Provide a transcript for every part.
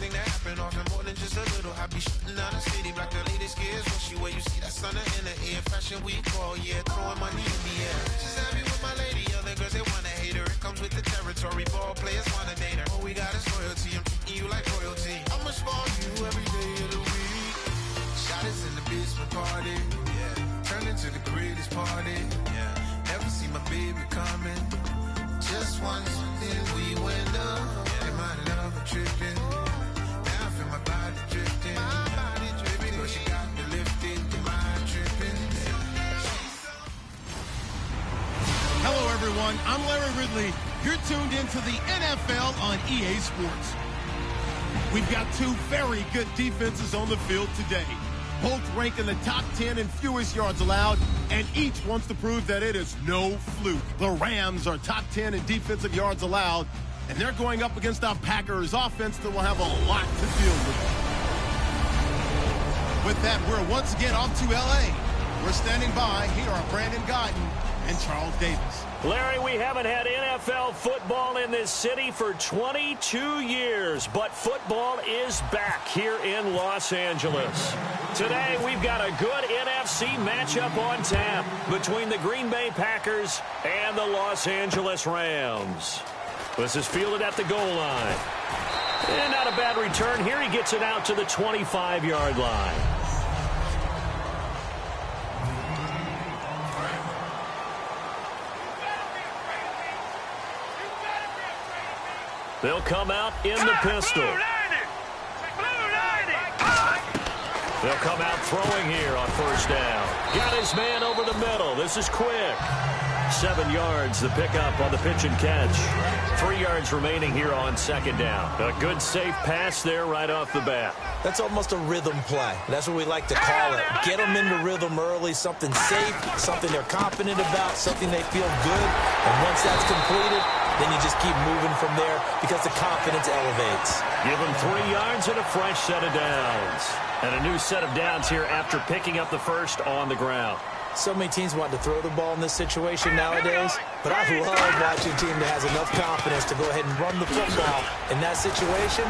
everything that happened often more than just a little. I be shutting down the city, black the latest gears. She where you see that sun in the air. Fashion week all year, throwing money in the air. She's happy with my lady, other girls they wanna hate her. It comes with the territory, ball players wanna date her. All we got is loyalty, I'm treating you like royalty. I'ma spoil you every day of the week. Shot is in the basement party, yeah. Turn into the greatest party, yeah. Never see my baby coming. Just once, then we went up. Yeah. They might have never tripping. Now I feel my body drifting. My body dripping. But she got me lifted. The mind tripping. Hello, everyone. I'm Larry Ridley. You're tuned into the NFL on EA Sports. We've got two very good defenses on the field today. Both rank in the top 10 in fewest yards allowed, and each wants to prove that it is no fluke. The Rams are top 10 in defensive yards allowed, and they're going up against our Packers offense that will have a lot to deal with. With that, we're once again off to L.A. We're standing by. Here are Brandon Gaudin and Charles Davis. Larry, we haven't had NFL football in this city for 22 years, but football is back here in Los Angeles. Today, we've got a good NFC matchup on tap between the Green Bay Packers and the Los Angeles Rams. This is fielded at the goal line. And not a bad return here. He gets it out to the 25-yard line. They'll come out in the pistol. They'll come out throwing here on first down. Got his man over the middle. This is quick. 7 yards, the pickup on the pitch and catch. 3 yards remaining here on second down. A good, safe pass there right off the bat. That's almost a rhythm play. That's what we like to call it. Get them into rhythm early, something safe, something they're confident about, something they feel good. And once that's completed, then you just keep moving from there because the confidence elevates. Give them 3 yards and a fresh set of downs. And a new set of downs here after picking up the first on the ground. So many teams want to throw the ball in this situation nowadays, but I love watching a team that has enough confidence to go ahead and run the football. In that situation,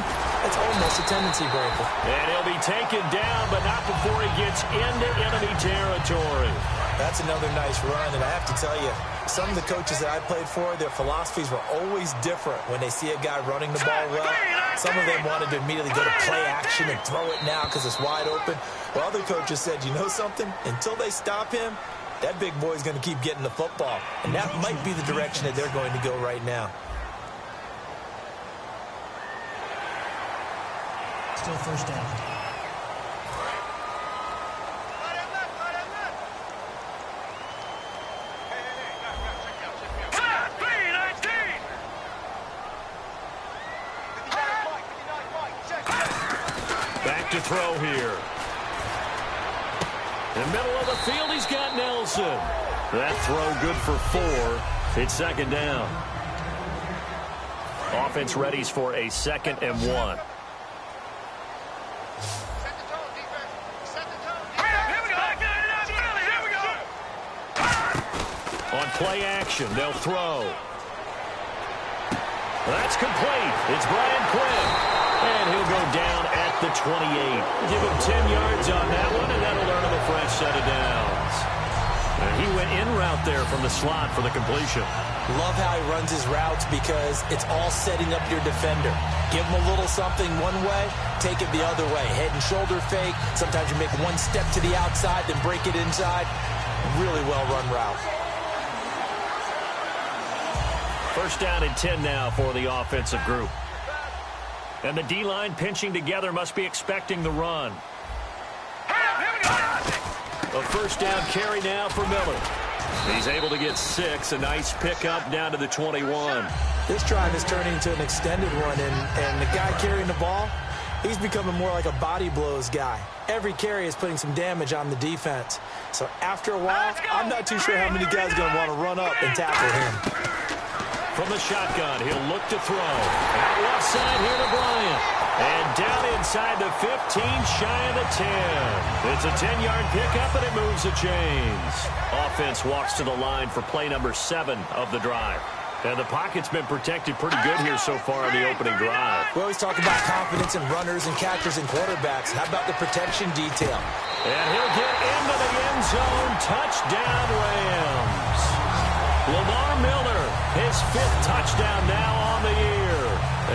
it's almost a tendency breaker. And he'll be taken down, but not before he gets into enemy territory. That's another nice run, and I have to tell you, some of the coaches that I played for, their philosophies were always different when they see a guy running the ball well. Some of them wanted to immediately go to play action and throw it now because it's wide open. Well, other coaches said, you know something? Until they stop him, that big boy's going to keep getting the football. And that might be the direction that they're going to go right now. Still first down. To throw here. In the middle of the field, he's got Nelson. That throw good for 4. It's second down. Offense readies for a 2nd and 1. On play action, they'll throw. That's complete. It's Brian Quinn. And he'll go down at the 28. Give him 10 yards on that one, and that'll earn him a fresh set of downs. And he went in route there from the slot for the completion. Love how he runs his routes because it's all setting up your defender. Give him a little something one way, take it the other way. Head and shoulder fake. Sometimes you make one step to the outside, then break it inside. Really well-run route. First down and 10 now for the offensive group. And the D-line pinching together must be expecting the run. A first down carry now for Miller. He's able to get 6. A nice pickup down to the 21. This drive is turning into an extended one, and the guy carrying the ball, he's becoming more like a body blows guy. Every carry is putting some damage on the defense. So after a while, I'm not too sure how many guys are going to want to run up and tackle him. From the shotgun, he'll look to throw. Out left side here to Bryant. And down inside the 15, shy of the 10. It's a 10-yard pickup, and it moves the chains. Offense walks to the line for play number 7 of the drive. And the pocket's been protected pretty good here so far on the opening drive. We always talk about confidence in runners and catchers and quarterbacks. How about the protection detail? And he'll get into the end zone. Touchdown, Rams. Lamar Miller, his 5th touchdown now on the year.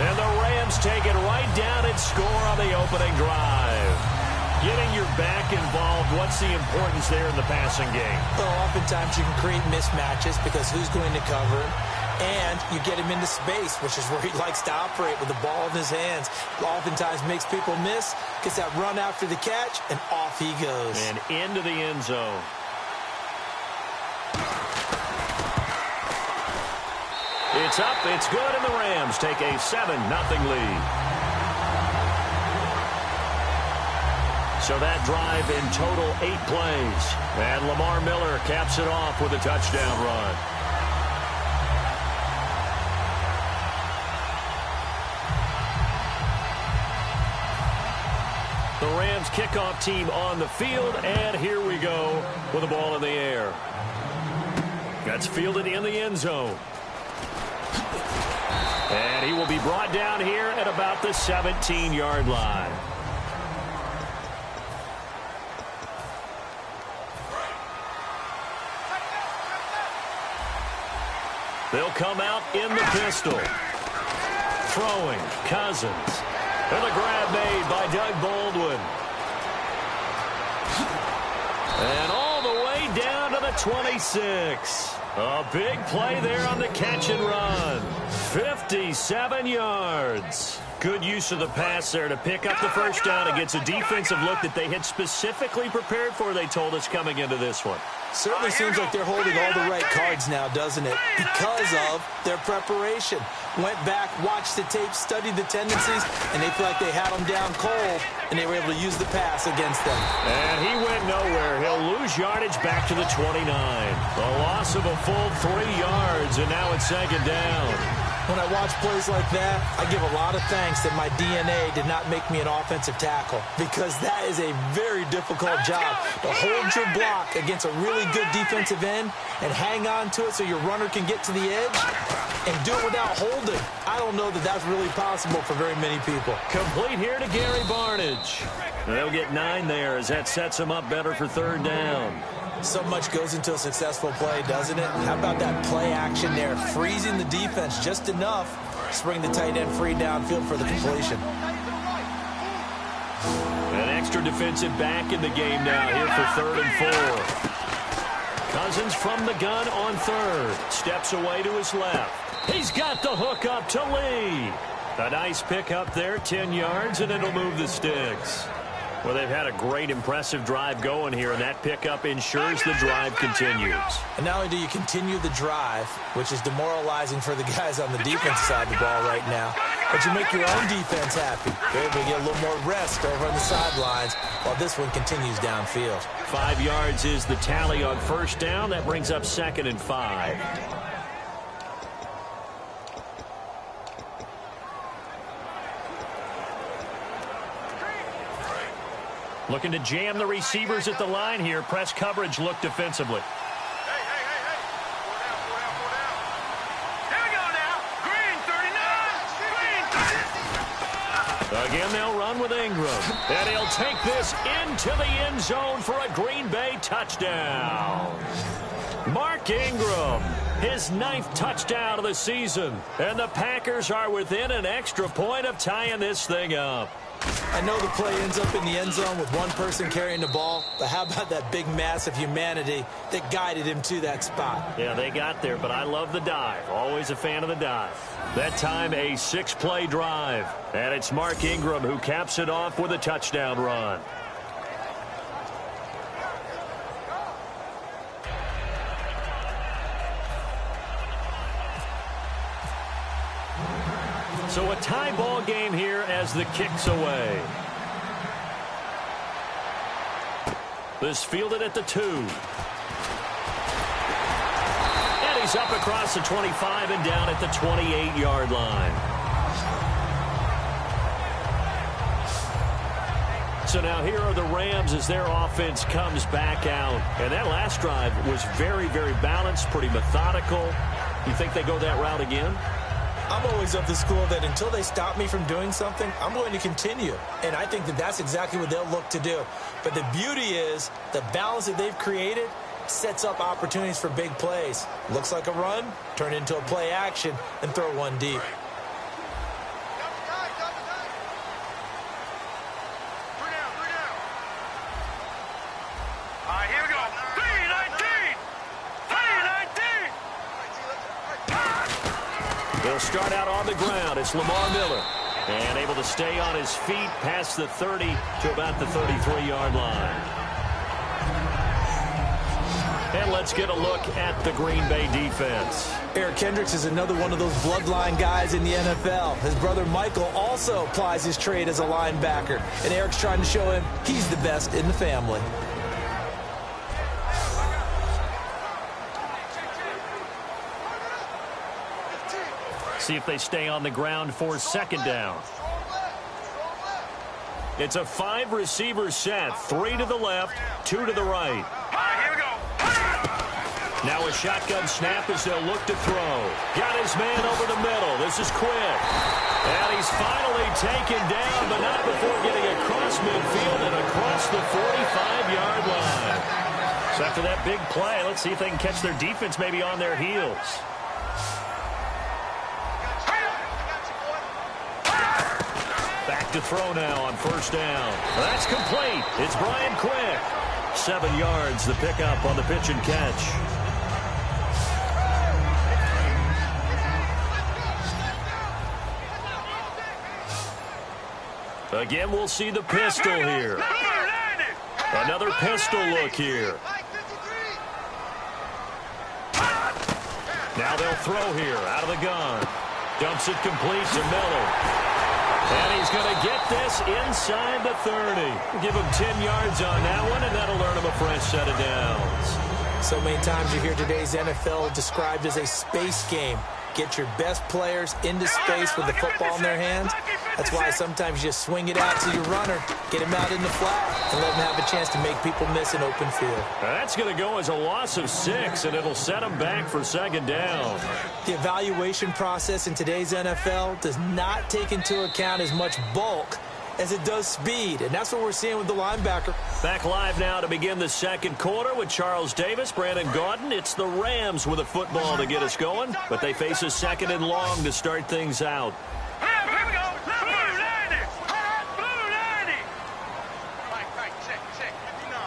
And the Rams take it right down and score on the opening drive. Getting your back involved, what's the importance there in the passing game? Well, oftentimes you can create mismatches because who's going to cover him? And you get him into space, which is where he likes to operate with the ball in his hands. Oftentimes makes people miss, gets that run after the catch, and off he goes. And into the end zone. It's up, it's good, and the Rams take a 7-0 lead. So that drive in total 8 plays. And Lamar Miller caps it off with a touchdown run. The Rams kickoff team on the field, and here we go with the ball in the air. That's fielded in the end zone. And he will be brought down here at about the 17-yard line. They'll come out in the pistol. Throwing, Cousins. And the grab made by Doug Baldwin. And all the way down to the 26. A big play there on the catch and run. 57 yards. Good use of the pass there to pick up the first down against a defensive look that they had specifically prepared for, they told us, coming into this one. Certainly seems like they're holding all the right cards now, doesn't it? Because of their preparation. Went back, watched the tape, studied the tendencies, and they feel like they had them down cold, and they were able to use the pass against them. And he went nowhere. He'll lose yardage back to the 29. A loss of a full 3 yards, and now it's second down. When I watch plays like that, I give a lot of thanks that my DNA did not make me an offensive tackle, because that is a very difficult job to hold your block against a really good defensive end and hang on to it so your runner can get to the edge and do it without holding. I don't know that that's really possible for very many people. Complete here to Gary Barnidge. They'll get 9 there as that sets him up better for third down. So much goes into a successful play, doesn't it? How about that play action there? Freezing the defense just enough to bring the tight end free downfield for the completion. An extra defensive back in the game now here for 3rd and 4. Cousins from the gun on 3rd. Steps away to his left. He's got the hook up to Lee. A nice pick up there, 10 yards, and it'll move the sticks. Well, they've had a great, impressive drive going here, and that pickup ensures the drive continues. And not only do you continue the drive, which is demoralizing for the guys on the defense side of the ball right now, but you make your own defense happy. They're able to get a little more rest over on the sidelines while this one continues downfield. 5 yards is the tally on first down. That brings up 2nd and 5. Looking to jam the receivers at the line here. Press coverage look defensively. Hey. Four down. Here we go now. Green, 39. Green, 30. Again, they'll run with Ingram. And he'll take this into the end zone for a Green Bay touchdown. Mark Ingram, his 9th touchdown of the season. And the Packers are within an extra point of tying this thing up. I know the play ends up in the end zone with one person carrying the ball, but how about that big mass of humanity that guided him to that spot? Yeah, they got there, but I love the dive. Always a fan of the dive. That time, a 6-play drive. And it's Mark Ingram who caps it off with a touchdown run. So a tie ball game here as the kick's away. This fielded at the 2. And he's up across the 25 and down at the 28-yard line. So now here are the Rams as their offense comes back out. And that last drive was very, very balanced, pretty methodical. You think they go that route again? I'm always of the school that until they stop me from doing something, I'm going to continue. And I think that that's exactly what they'll look to do. But the beauty is the balance that they've created sets up opportunities for big plays. Looks like a run, turn it into a play action, and throw one deep. All right, here we go. 3-19. They'll start out on the ground. It's Lamar Miller. And able to stay on his feet past the 30 to about the 33-yard line. And let's get a look at the Green Bay defense. Eric Kendricks is another one of those bloodline guys in the NFL. His brother Michael also applies his trade as a linebacker. And Eric's trying to show him he's the best in the family. See if they stay on the ground for second down. It's a 5-receiver set. 3 to the left, 2 to the right. All right, here we go. Now a shotgun snap as they'll look to throw. Got his man over the middle. This is quick. And he's finally taken down, but not before getting across midfield and across the 45-yard line. So after that big play, let's see if they can catch their defense maybe on their heels. Back to throw now on first down. That's complete. It's Brian Quick. 7 yards, the pickup on the pitch and catch. Again, we'll see the pistol here. Another pistol look here. Now they'll throw here out of the gun. Dumps it complete to Miller. And he's going to get this inside the 30. Give him 10 yards on that one, and that'll earn him a fresh set of downs. So many times you hear today's NFL described as a space game. Get your best players into space with the football in their hands. That's why sometimes you just swing it out to your runner, get him out in the flat, and let him have a chance to make people miss an open field. That's going to go as a loss of 6, and it'll set him back for second down. The evaluation process in today's NFL does not take into account as much bulk as it does speed, and that's what we're seeing with the linebacker. Back live now to begin the second quarter with Charles Davis, Brandon Gaudin. It's the Rams with a football to get us going, but they face a second and long to start things out. Here we go. Blue 90. Blue 90. Right, check. 59.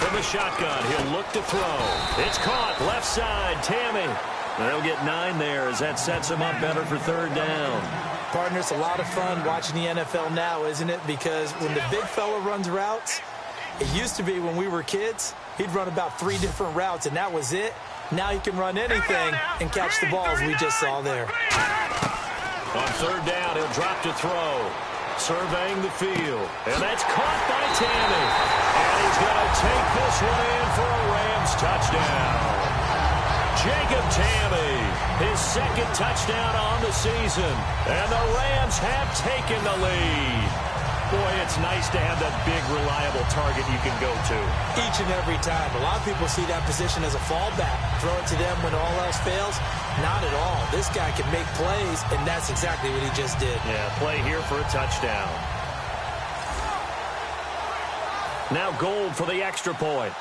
From the shotgun, he'll look to throw. It's caught, left side, Tammy. They'll get 9 there as that sets him up better for third down. Partner, it's a lot of fun watching the NFL now, isn't it? Because when the big fella runs routes, it used to be when we were kids, he'd run about 3 different routes, and that was it. Now he can run anything and catch the balls we just saw there. On third down, he'll drop to throw. Surveying the field. And that's caught by Tammy. And he's going to take this one in for a Rams touchdown. Jacob Tammy, his second touchdown on the season. And the Rams have taken the lead. Boy, it's nice to have that big, reliable target you can go to. Each and every time. A lot of people see that position as a fallback. Throw it to them when all else fails. Not at all. This guy can make plays, and that's exactly what he just did. Yeah, play here for a touchdown. Now Gold for the extra point.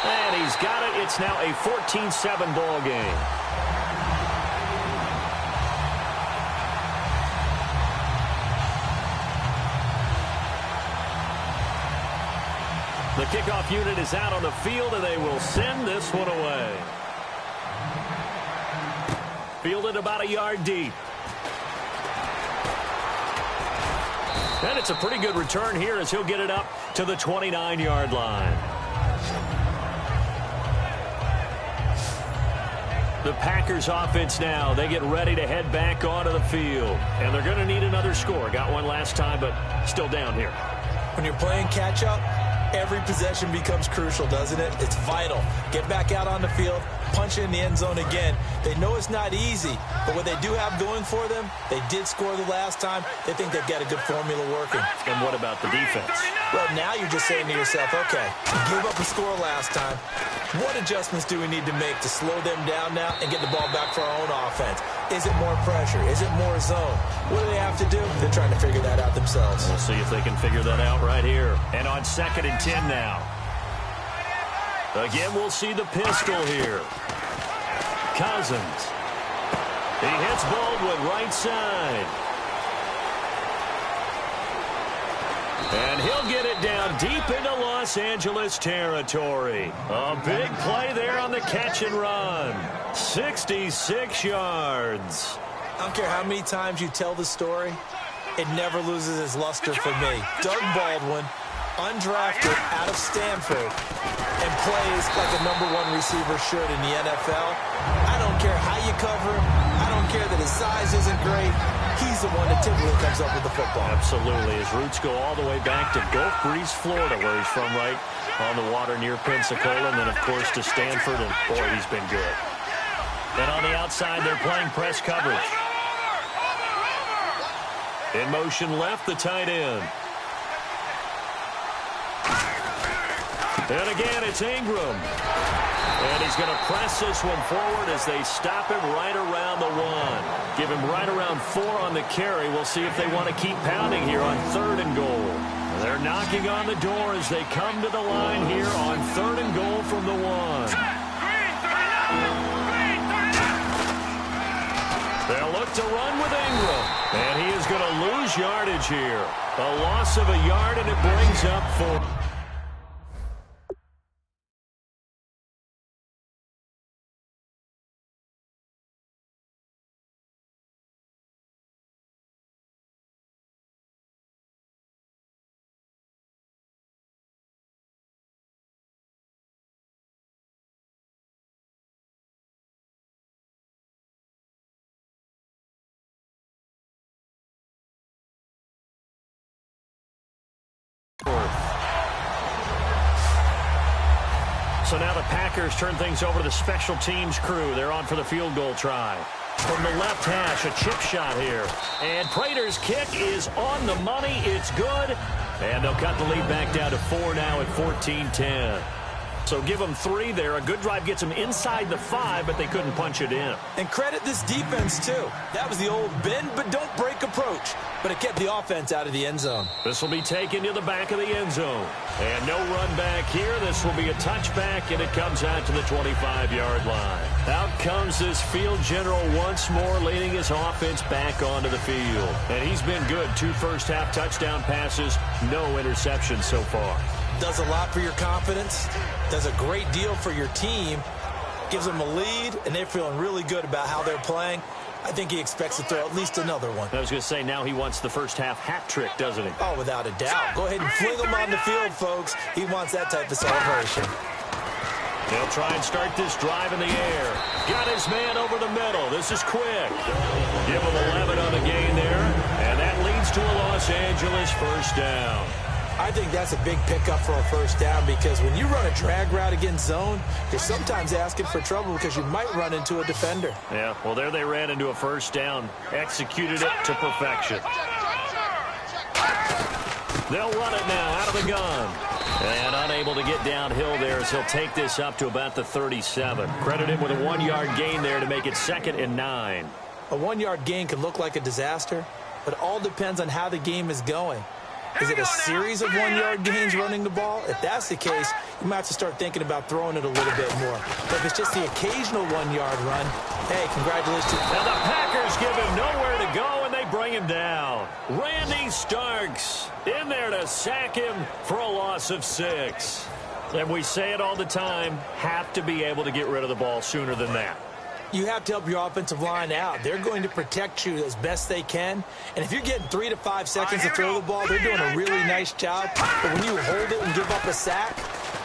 And he's got it. It's now a 14-7 ball game. The kickoff unit is out on the field, and they will send this one away. Fielded about a yard deep. And it's a pretty good return here as he'll get it up to the 29-yard line. The Packers offense now, they get ready to head back onto the field. And they're going to need another score. Got one last time, but still down here. When you're playing catch-up, every possession becomes crucial, doesn't it? It's vital. Get back out on the field, punch it in the end zone again. They know it's not easy, but what they do have going for them, they did score the last time. They think they've got a good formula working. And what about the defense? Well, now you're just saying to yourself, okay, give up a score last time. What adjustments do we need to make to slow them down now and get the ball back for our own offense? Is it more pressure? Is it more zone? What do they have to do? They're trying to figure that out themselves. We'll see if they can figure that out right here. And on 2nd and 10 now. Again, we'll see the pistol here. Cousins. He hits Baldwin right side. And he'll get it down deep into Los Angeles territory. A big play there on the catch and run. 66 yards. I don't care how many times you tell the story, it never loses its luster for me. Doug Baldwin, undrafted out of Stanford, and plays like a #1 receiver should in the NFL. I don't care how you cover him. I don't care that his size isn't great. He's the one that typically comes up with the football. Absolutely. His roots go all the way back to Gulf Breeze, Florida, where he's from, right on the water near Pensacola, and then, of course, to Stanford, and, boy, he's been good. And on the outside, they're playing press coverage. In motion left, the tight end. And again, it's Ingram. And he's going to press this one forward as they stop him right around the 1. Give him right around 4 on the carry. We'll see if they want to keep pounding here on 3rd and goal. They're knocking on the door as they come to the line here on 3rd and goal from the 1. They'll look to run with Ingram. And he is going to lose yardage here. A loss of a yard, and it brings up 4. So now the Packers turn things over to the special teams crew. They're on for the field goal try. From the left hash, a chip shot here. And Prater's kick is on the money. It's good. And they'll cut the lead back down to 4 now at 14-10. So give them 3 there. A good drive gets them inside the 5, but they couldn't punch it in. And credit this defense, too. That was the old bend but don't break approach. But it kept the offense out of the end zone. This will be taken to the back of the end zone. And no run back here. This will be a touchback, and it comes out to the 25-yard line. Out comes this field general once more, leading his offense back onto the field. And he's been good. 2 first-half touchdown passes, no interceptions so far. Does a lot for your confidence, does a great deal for your team, gives them a lead, and they're feeling really good about how they're playing. I think he expects to throw at least another one. I was going to say, now he wants the first-half hat trick, doesn't he? Oh, without a doubt. Go ahead and fling him on the field, folks. He wants that type of celebration. They'll try and start this drive in the air. Got his man over the middle. This is quick. Give him 11 on the gain there, and that leads to a Los Angeles first down. I think that's a big pickup for a first down because when you run a drag route against zone, you're sometimes asking for trouble because you might run into a defender. Yeah, well, there they ran into a first down. Executed it to perfection. They'll run it now out of the gun. And unable to get downhill there as he'll take this up to about the 37. Credit him with a 1-yard gain there to make it 2nd and 9. A 1-yard gain can look like a disaster, but it all depends on how the game is going. Is it a series of 1-yard gains running the ball? If that's the case, you might have to start thinking about throwing it a little bit more. But if it's just the occasional 1-yard run, hey, congratulations. Now the Packers give him nowhere to go, and they bring him down. Randy Starks in there to sack him for a loss of 6. And we say it all the time, have to be able to get rid of the ball sooner than that. You have to help your offensive line out. They're going to protect you as best they can. And if you're getting 3 to 5 seconds to throw the ball, they're doing a really nice job. But when you hold it and give up a sack,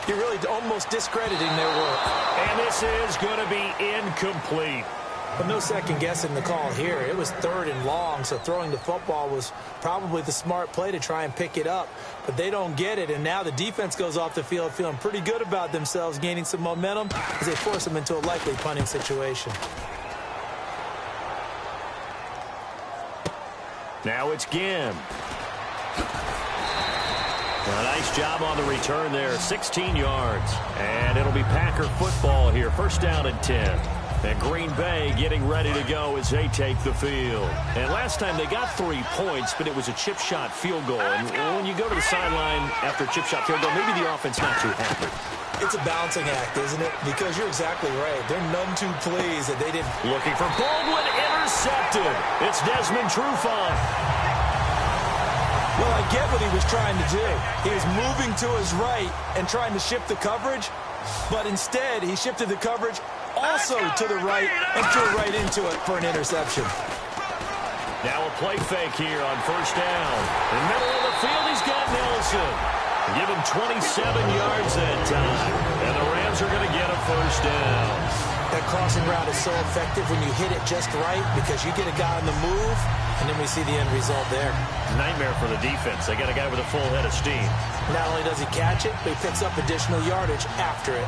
you're really almost discrediting their work. And this is going to be incomplete. But no second guessing the call here. It was 3rd and long, so throwing the football was probably the smart play to try and pick it up. But they don't get it, and now the defense goes off the field feeling pretty good about themselves, gaining some momentum as they force them into a likely punting situation. Now it's Ginn. A nice job on the return there, 16 yards. And it'll be Packer football here, first down and 10. And Green Bay getting ready to go as they take the field. And last time they got 3 points, but it was a chip shot field goal. And when you go to the sideline after a chip shot field goal, maybe the offense not too happy. It's a balancing act, isn't it? Because you're exactly right. They're none too pleased that they didn't. Looking for Baldwin, intercepted. It's Desmond Trufant. Well, I get what he was trying to do. He was moving to his right and trying to shift the coverage, but instead he shifted the coverage also to the right and threw right into it for an interception. Now a play fake here on first down. In the middle of the field, he's got Nelson. Give him 27 yards that time. And the Rams are going to get a first down. That crossing route is so effective when you hit it just right because you get a guy on the move, and then we see the end result there. Nightmare for the defense. They got a guy with a full head of steam. Not only does he catch it, but he picks up additional yardage after it.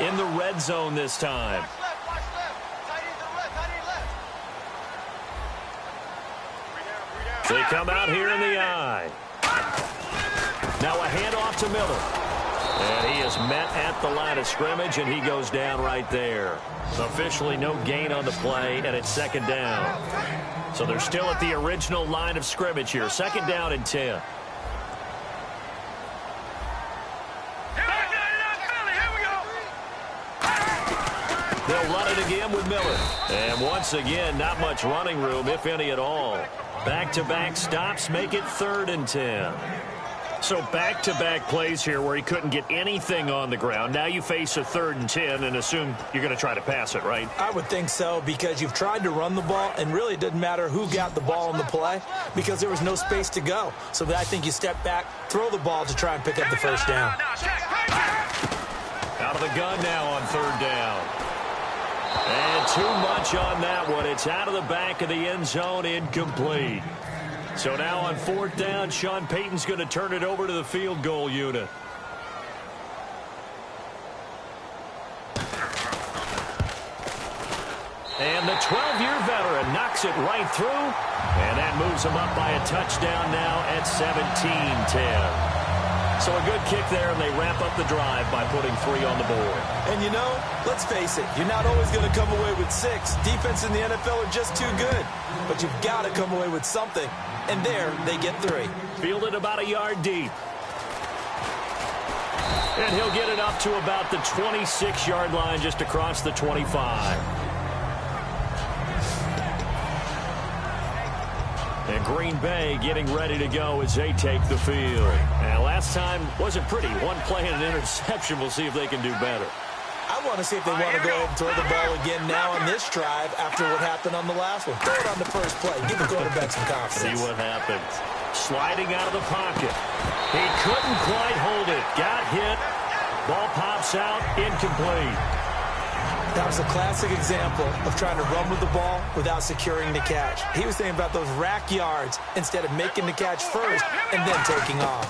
In the red zone this time. They come out here in the eye. Now a handoff to Miller. And he is met at the line of scrimmage, and he goes down right there. Officially no gain on the play, and it's second down. So they're still at the original line of scrimmage here. Second down and 10. They'll run it again with Miller. And once again, not much running room, if any at all. Back-to-back stops make it 3rd and 10. So back-to-back plays here where he couldn't get anything on the ground. Now you face a 3rd and 10 and assume you're going to try to pass it, right? I would think so because you've tried to run the ball, and really it didn't matter who got the ball in the play because there was no space to go. So I think you step back, throw the ball to try and pick up the first down. Out of the gun now on 3rd down. And too much on that one. It's out of the back of the end zone, incomplete. So now on 4th down, Sean Payton's going to turn it over to the field goal unit. And the 12-year veteran knocks it right through. And that moves him up by a touchdown now at 17-10. So a good kick there, and they wrap up the drive by putting 3 on the board. And you know, let's face it, you're not always going to come away with 6. Defense in the NFL are just too good. But you've got to come away with something. And there, they get 3. Fielded about a yard deep. And he'll get it up to about the 26-yard line just across the 25. And Green Bay getting ready to go as they take the field. And last time wasn't pretty. One play and an interception. We'll see if they can do better. I want to see if they want to go ahead and throw the ball again now on this drive after what happened on the last one. Throw it on the first play. Give the quarterback some confidence. See what happens. Sliding out of the pocket. He couldn't quite hold it. Got hit. Ball pops out. Incomplete. That was a classic example of trying to run with the ball without securing the catch. He was thinking about those rack yards instead of making the catch first and then taking off.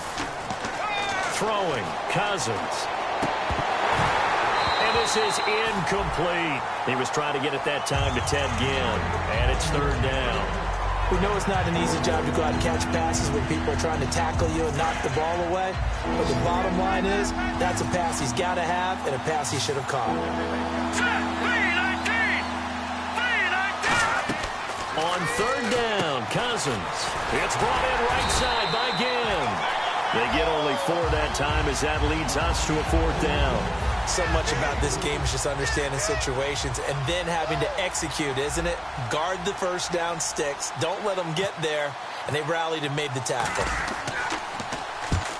Throwing. Cousins. And this is incomplete. He was trying to get it that time to Ted Ginn. And it's 3rd down. We know it's not an easy job to go out and catch passes when people are trying to tackle you and knock the ball away. But the bottom line is, that's a pass he's got to have and a pass he should have caught. On 3rd down, Cousins. It's brought in right side by Ginn. They get only 4 that time as that leads us to a 4th down. So much about this game is just understanding situations and then having to execute, isn't it? Guard the first down sticks. Don't let them get there. And they rallied and made the tackle.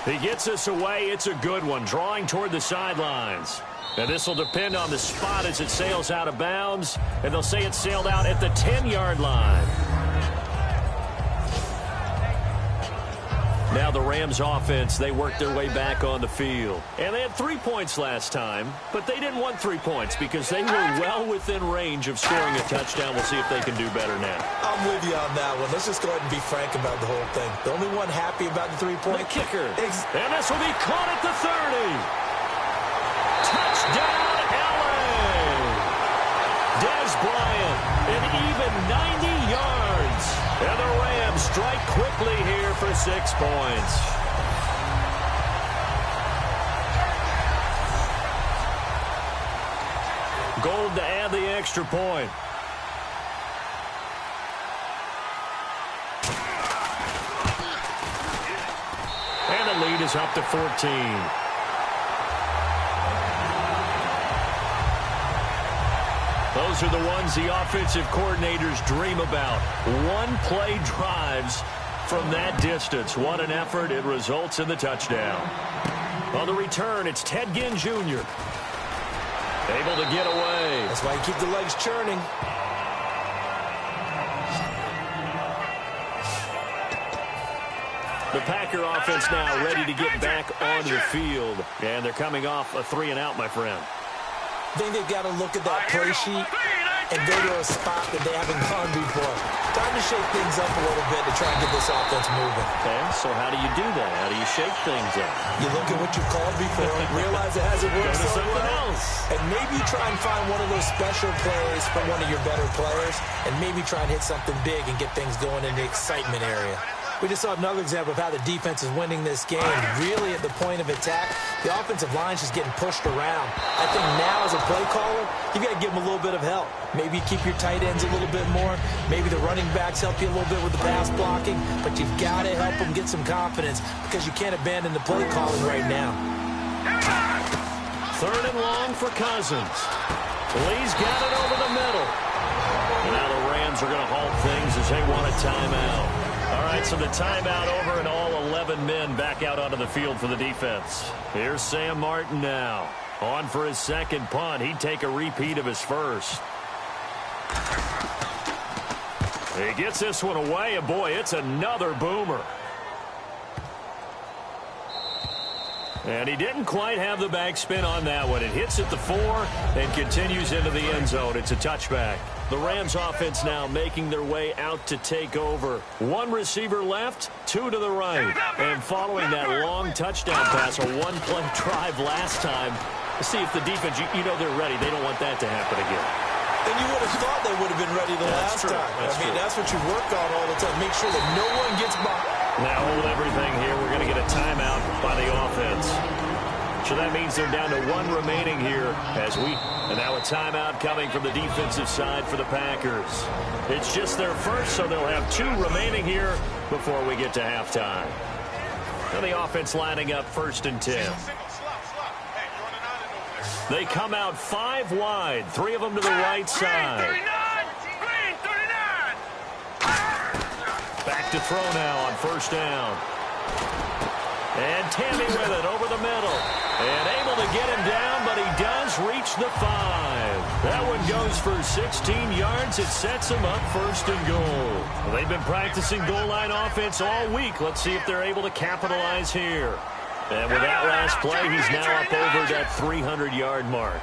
He gets us away. It's a good one. Drawing toward the sidelines. And this will depend on the spot as it sails out of bounds. And they'll say it sailed out at the 10-yard line. Now the Rams offense, they worked their way back on the field. And they had 3 points last time, but they didn't want 3 points because they were well within range of scoring a touchdown. We'll see if they can do better now. I'm with you on that one. Let's just go ahead and be frank about the whole thing. The only one happy about the 3-point. The kicker. And this will be caught at the 30. Touchdown, LA. Bryant, an even 90 yards. And the Rams strike quickly here for 6 points. Gold to add the extra point. And the lead is up to 14. Those are the ones the offensive coordinators dream about. One-play drives from that distance. What an effort. It results in the touchdown. On the return, it's Ted Ginn Jr. Able to get away. That's why you keep the legs churning. The Packer offense now ready to get back onto the field. And they're coming off a 3-and-out, my friend. I think they've got to look at that play sheet and go to a spot that they haven't gone before. Time to shake things up a little bit to try and get this offense moving. Okay, so how do you do that? How do you shake things up? You look at what you've called before, realize it hasn't worked so well, and maybe try and find one of those special plays from one of your better players, and maybe try and hit something big and get things going in the excitement area. We just saw another example of how the defense is winning this game. Really at the point of attack, the offensive line's just getting pushed around. I think now as a play caller, you got to give them a little bit of help. Maybe keep your tight ends a little bit more. Maybe the running backs help you a little bit with the pass blocking. But you've got to help them get some confidence because you can't abandon the play calling right now. 3rd and long for Cousins. Lee's got it over the middle. And now the Rams are going to halt things as they want a timeout. All right, so the timeout over and all 11 men back out onto the field for the defense. Here's Sam Martin now. On for his second punt. He'd take a repeat of his first. He gets this one away, and boy, it's another boomer. And he didn't quite have the backspin on that one. It hits at the 4 and continues into the end zone. It's a touchback. The Rams offense now making their way out to take over. 1 receiver left, 2 to the right. And following that long touchdown pass, a one-play drive last time, to see if the defense, you know they're ready. They don't want that to happen again. And you would have thought they would have been ready the last time. That's what you work on all the time. Make sure that no one gets by. Now hold everything here. We're going to get a timeout by the offense. So that means they're down to 1 remaining here and now a timeout coming from the defensive side for the Packers. It's just their first, so they'll have 2 remaining here before we get to halftime. Now the offense lining up 1st and 10. They come out 5 wide, 3 of them to the right side. Back to throw now on 1st down. And Tammy with it over the middle. And able to get him down, but he does reach the 5. That one goes for 16 yards. It sets him up 1st and goal. Well, they've been practicing goal line offense all week. Let's see if they're able to capitalize here. And with that last play, he's now up over that 300-yard mark.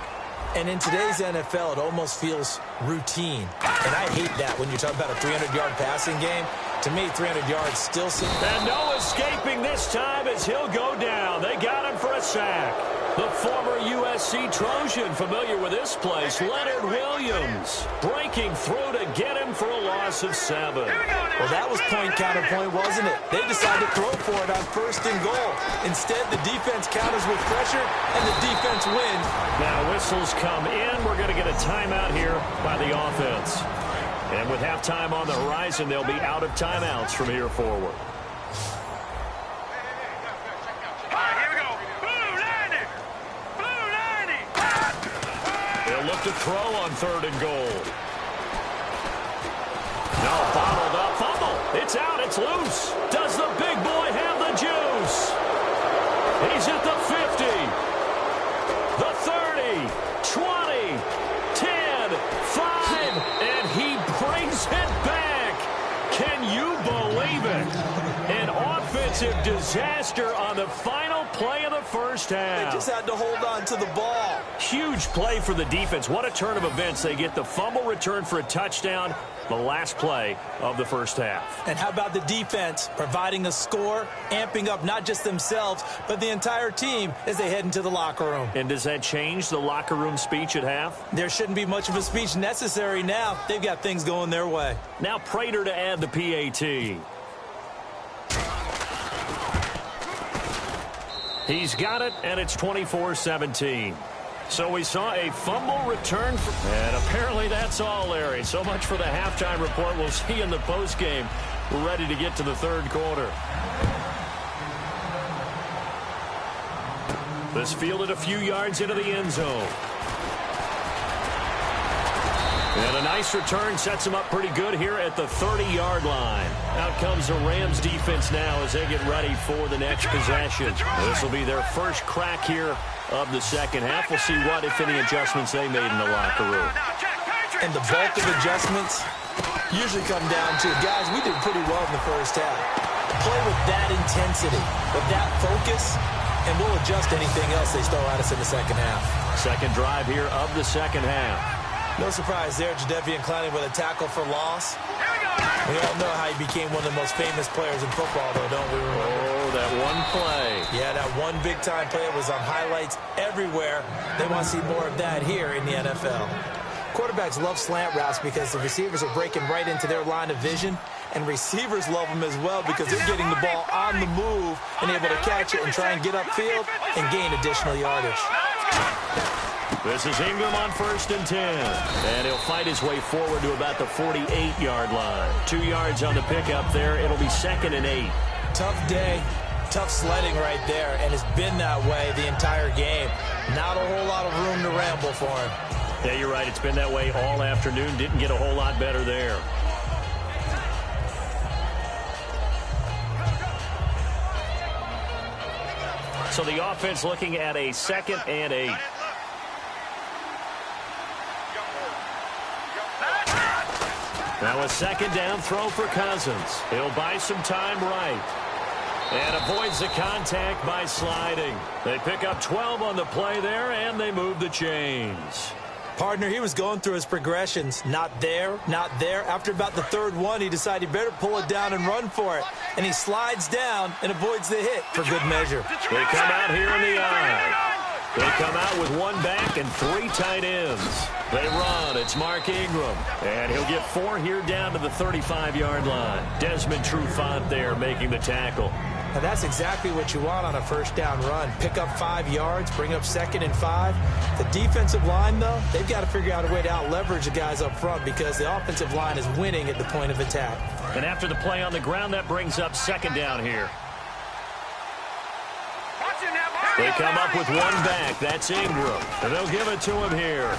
And in today's NFL, it almost feels routine. And I hate that when you're talking about a 300-yard passing game. To me, 300 yards still seems... And no escaping this time as he'll go down. They got him for a sack. The former USC Trojan, familiar with this place, Leonard Williams, breaking through to get him for a loss of 7. Well, that was point-counterpoint, wasn't it? They decided to throw for it on 1st and goal. Instead, the defense counters with pressure, and the defense wins. Now whistles come in. We're going to get a timeout here by the offense. And with halftime on the horizon, they'll be out of timeouts from here forward. They'll look to throw on 3rd and goal. No, bottled up. Fumble. It's out. It's loose. Does the big boy have the juice? He's at the 50. The 30. 20. 10. 5. And he brings it back. Can you believe it? An offensive disaster on the final play of the 1st half. They just had to hold on to the ball. Huge play for the defense. What a turn of events. They get the fumble return for a touchdown. the last play of the first half. And how about the defense providing a score, amping up not just themselves, but the entire team as they head into the locker room. And does that change the locker room speech at half? There shouldn't be much of a speech necessary now. They've got things going their way. Now Prater to add the PAT. He's got it, and it's 24-17. So we saw a fumble return, and apparently that's all, Larry. So much for the halftime report. We'll see in the postgame. We're ready to get to the third quarter. This fielded a few yards into the end zone. And a nice return sets him up pretty good here at the 30-yard line. Out comes the Rams defense now as they get ready for the next possession. This will be their first crack here of the second half. We'll see what, if any, adjustments they made in the locker room. And the bulk of adjustments usually come down to, guys, we did pretty well in the first half. Play with that intensity, with that focus, and we'll adjust anything else they throw at us in the second half. Second drive here of the second half. No surprise there, Jadeveon Clowney with a tackle for loss. We all know how he became one of the most famous players in football, though, don't we? Oh, that one play. Yeah, that one big-time play was on highlights everywhere. They want to see more of that here in the NFL. Quarterbacks love slant routes because the receivers are breaking right into their line of vision, and receivers love them as well because they're getting the ball on the move and able to catch it and try and get upfield and gain additional yardage. This is Ingram on 1st and 10. And he'll fight his way forward to about the 48-yard line. 2 yards on the pickup there. It'll be 2nd and 8. Tough day, tough sledding right there, and it's been that way the entire game. Not a whole lot of room to ramble for him. Yeah, you're right. It's been that way all afternoon. Didn't get a whole lot better there. So the offense looking at a 2nd and 8. Now a second down throw for Cousins. He'll buy some time right. And avoids the contact by sliding. They pick up 12 on the play there, and they move the chains. Partner, he was going through his progressions. Not there, not there. After about the third one, he decided he better pull it down and run for it. And he slides down and avoids the hit for good measure. They come out here in the eye. They come out with one back and 3 tight ends. They run. It's Mark Ingram. And he'll get 4 here down to the 35-yard line. Desmond Trufant there making the tackle. Now that's exactly what you want on a first down run. Pick up 5 yards, bring up 2nd and 5. The defensive line, though, they've got to figure out a way to out-leverage the guys up front because the offensive line is winning at the point of attack. And after the play on the ground, that brings up 2nd down here. They come up with one back. That's Ingram. And they'll give it to him here.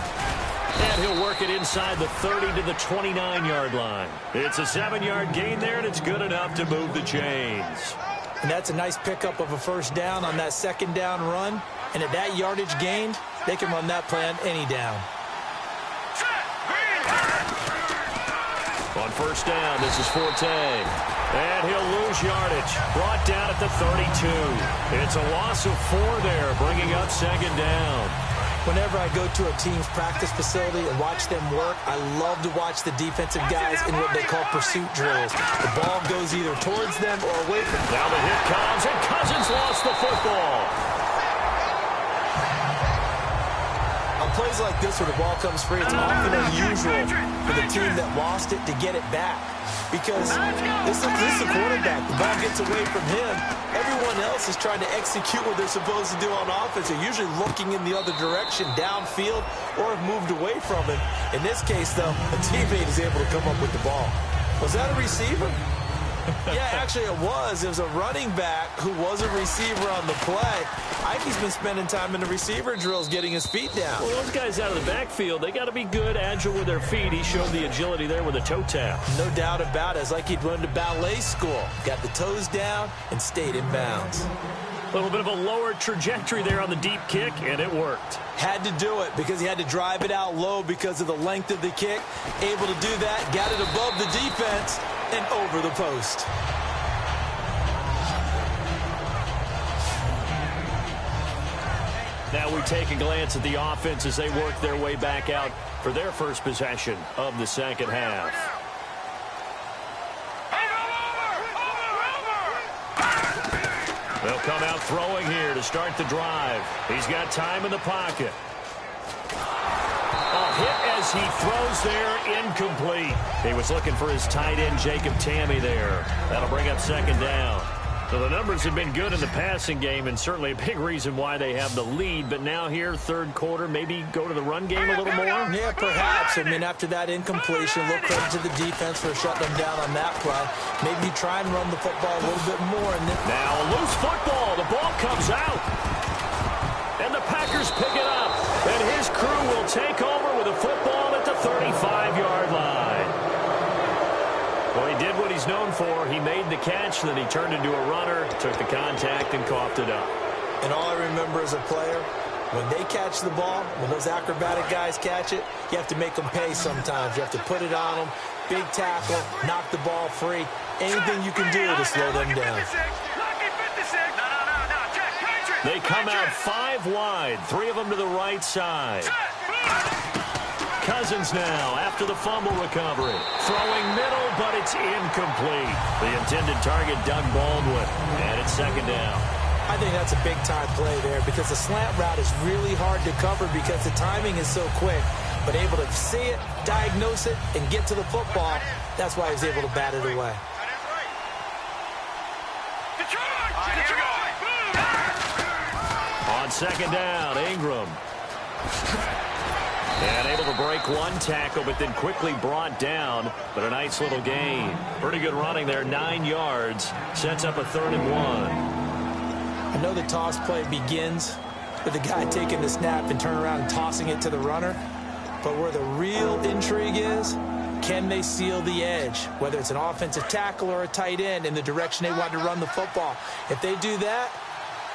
And he'll work it inside the 30 to the 29-yard line. It's a 7-yard gain there, and it's good enough to move the chains. And that's a nice pickup of a first down on that 2nd down run. And at that yardage gained, they can run that play on any down. On 1st down, this is Forte. And he'll lose yardage. Brought down at the 32. It's a loss of 4 there, bringing up 2nd down. Whenever I go to a team's practice facility and watch them work, I love to watch the defensive guys in what they call pursuit drills. The ball goes either towards them or away from them. Now the hit comes, and Cousins lost the football. On plays like this where the ball comes free, it's often unusual for the team that lost it to get it back. Because this is a quarterback. The ball gets away from him. Everyone else is trying to execute what they're supposed to do on offense. They're usually looking in the other direction, downfield, or have moved away from it. In this case, though, a teammate is able to come up with the ball. Was that a receiver? Yeah, actually it was. It was a running back who was a receiver on the play. Ikey's been spending time in the receiver drills getting his feet down. Well, those guys out of the backfield, they got to be good, agile with their feet. He showed the agility there with a toe tap. No doubt about it. It's like he'd run to ballet school. Got the toes down and stayed in bounds. A little bit of a lower trajectory there on the deep kick, and it worked. Had to do it because he had to drive it out low because of the length of the kick. Able to do that, got it above the defense and over the post. Now we take a glance at the offense as they work their way back out for their first possession of the second half. They'll come out throwing here to start the drive. He's got time in the pocket. A hit as he throws there, incomplete. He was looking for his tight end, Jacob Tamme, there. That'll bring up second down. So the numbers have been good in the passing game, and certainly a big reason why they have the lead. But now here, third quarter, maybe go to the run game a little more? Yeah, perhaps. I mean, after that incompletion, a little credit to the defense for shutting them down on that play. Maybe try and run the football a little bit more. And then now a loose football. The ball comes out. And the Packers pick it up. And his crew will take over with the football at the 35-yard line. Well, he did what he's known for. He made the catch, then he turned into a runner, took the contact, and coughed it up. And all I remember as a player, when they catch the ball, when those acrobatic guys catch it, you have to make them pay sometimes. You have to put it on them, big tackle, knock the ball free. Anything you can do to slow them down. They come out 5 wide, 3 of them to the right side. Cousins now after the fumble recovery. Throwing middle, but it's incomplete. The intended target, Doug Baldwin. And it's second down. I think that's a big-time play there because the slant route is really hard to cover because the timing is so quick. But able to see it, diagnose it, and get to the football, that's why he was able to bat it away. On second down, Ingram. And able to break one tackle, but then quickly brought down. But a nice little gain. Pretty good running there, 9 yards. Sets up a 3rd and 1. I know the toss play begins with the guy taking the snap and turn around and tossing it to the runner. But where the real intrigue is, can they seal the edge? Whether it's an offensive tackle or a tight end in the direction they want to run the football. If they do that,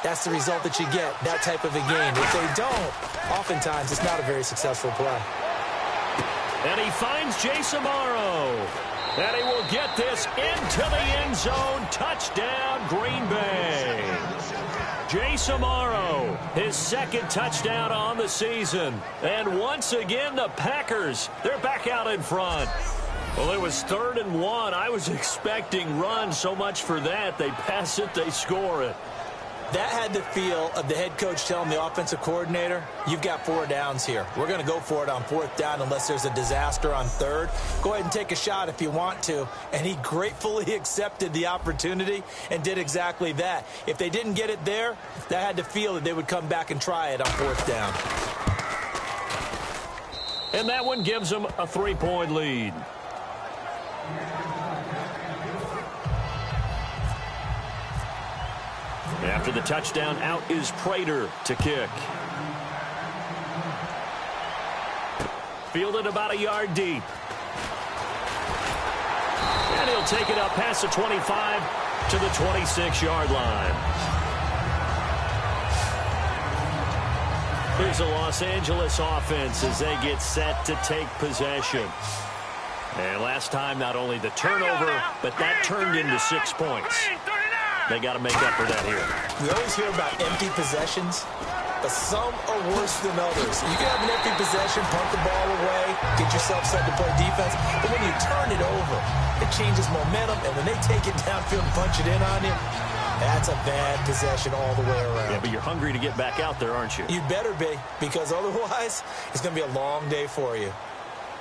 that's the result that you get, that type of a game. If they don't, oftentimes it's not a very successful play. And he finds Jace Amaro. And he will get this into the end zone. Touchdown, Green Bay. Jace Amaro, his 2nd touchdown on the season. And once again, the Packers, they're back out in front. Well, it was 3rd and 1. I was expecting run, so much for that. They pass it, they score it. That had the feel of the head coach telling the offensive coordinator, you've got 4 downs here. We're going to go for it on 4th down unless there's a disaster on 3rd. Go ahead and take a shot if you want to. And he gratefully accepted the opportunity and did exactly that. If they didn't get it there, that had the feel that they would come back and try it on 4th down. And that one gives them a 3-point lead. After the touchdown, out is Prater to kick. Fielded about a yard deep. And he'll take it up past the 25 to the 26-yard line. Here's the Los Angeles offense as they get set to take possession. And last time, not only the turnover, but that turned into 6 points. They got to make up for that here. We always hear about empty possessions, but some are worse than others. You can have an empty possession, punt the ball away, get yourself set to play defense, but when you turn it over, it changes momentum, and when they take it downfield and punch it in on you, that's a bad possession all the way around. Yeah, but you're hungry to get back out there, aren't you? You better be, because otherwise, it's going to be a long day for you.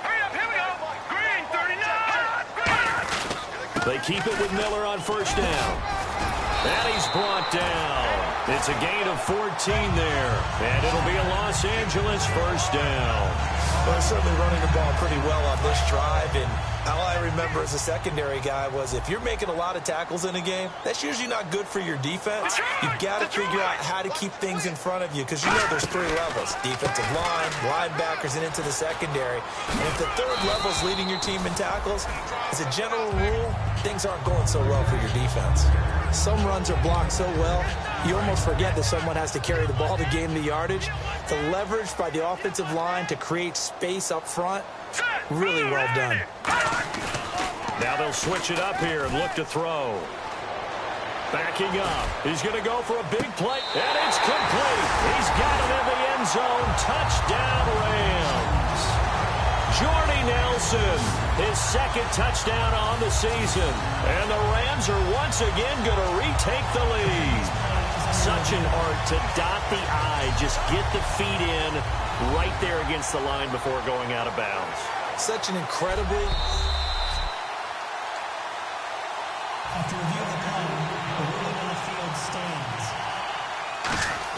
Hurry up, here we go. Green, 39. They keep it with Miller on 1st down. And he's brought down. It's a gain of 14 there. And it'll be a Los Angeles 1st down. Well, they're certainly running the ball pretty well on this drive. And all I remember as a secondary guy was if you're making a lot of tackles in a game, that's usually not good for your defense. You've got to figure out how to keep things in front of you because you know there's 3 levels. Defensive line, linebackers, and into the secondary. And if the 3rd level is leading your team in tackles, as a general rule, things aren't going so well for your defense. Some runs are blocked so well, you almost forget that someone has to carry the ball to gain the yardage. The leverage by the offensive line to create space up front, really well done. Now they'll switch it up here and look to throw. Backing up. He's going to go for a big play, and it's complete. He's got it in the end zone. Touchdown, Rams. Jordy Nelson, his 2nd touchdown on the season. And the Rams are once again going to retake the lead. such an art to dot the I, just get the feet in right there against the line before going out of bounds. Such an incredibly... After review of the play, the ruling on the field stands.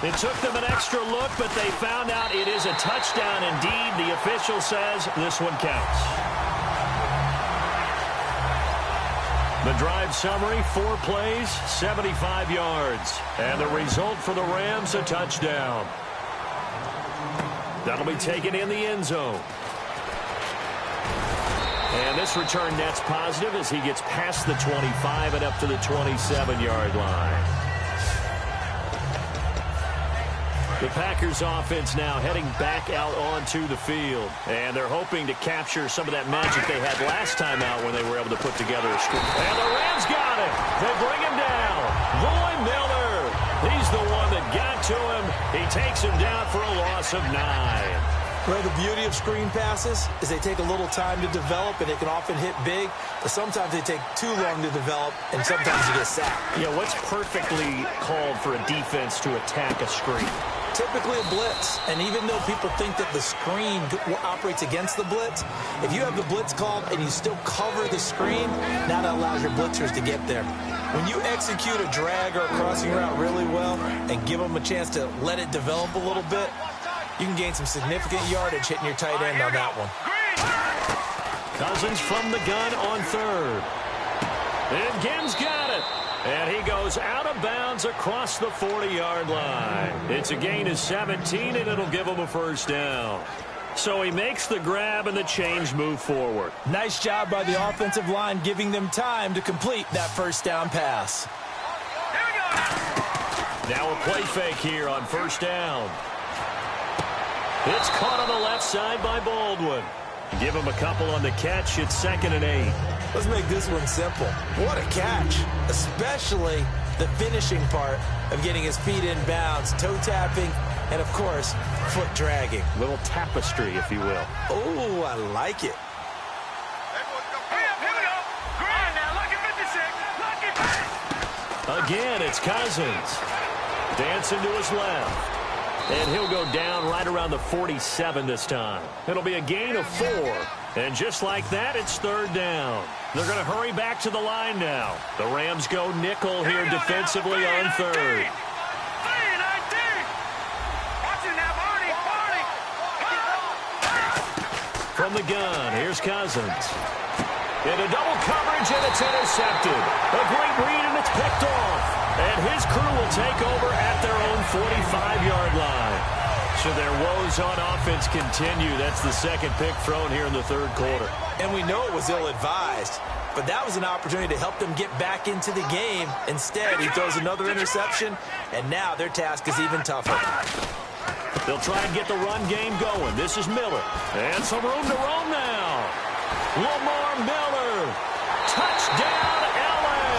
It took them an extra look, but they found out it is a touchdown indeed. The official says this one counts. The drive summary, 4 plays, 75 yards. And the result for the Rams, a touchdown. That'll be taken in the end zone. And this return net's positive as he gets past the 25 and up to the 27-yard line. The Packers offense now heading back out onto the field. And they're hoping to capture some of that magic they had last time out when they were able to put together a screen. And the Rams got it. They bring him down. Roy Miller. He's the one that got to him. He takes him down for a loss of 9. Well, the beauty of screen passes is they take a little time to develop, and they can often hit big, but sometimes they take too long to develop, and sometimes you get sacked. Yeah, what's perfectly called for a defense to attack a screen? Typically a blitz, and even though people think that the screen operates against the blitz, if you have the blitz called and you still cover the screen, now that allows your blitzers to get there. When you execute a drag or a crossing route really well and give them a chance to let it develop a little bit, you can gain some significant yardage hitting your tight end on that one. Cousins from the gun on third. And Gibbs got it. And he goes out of bounds across the 40-yard line. It's a gain of 17, and it'll give him a first down. So he makes the grab, and the chains move forward. Nice job by the offensive line giving them time to complete that first down pass. Now a play fake here on first down. It's caught on the left side by Baldwin. Give him a couple on the catch. It's 2nd and 8. Let's make this one simple. What a catch, especially the finishing part of getting his feet in bounds, toe tapping, and, of course, foot dragging. Little tapestry, if you will. Oh, I like it. Again, it's Cousins. Dancing to his left. And he'll go down right around the 47 this time. It'll be a gain of 4. And just like that, it's 3rd down. They're going to hurry back to the line now. The Rams go nickel here defensively on 3rd. From the gun, here's Cousins. Into double coverage, and it's intercepted. A great read, and it's picked off. And his crew will take over at their own 45-yard line. So their woes on offense continue. That's the 2nd pick thrown here in the 3rd quarter. And we know it was ill-advised, but that was an opportunity to help them get back into the game. Instead, he throws another interception, and now their task is even tougher. They'll try and get the run game going. This is Miller. And some room to roam now. Lamar Miller. Touchdown, L.A.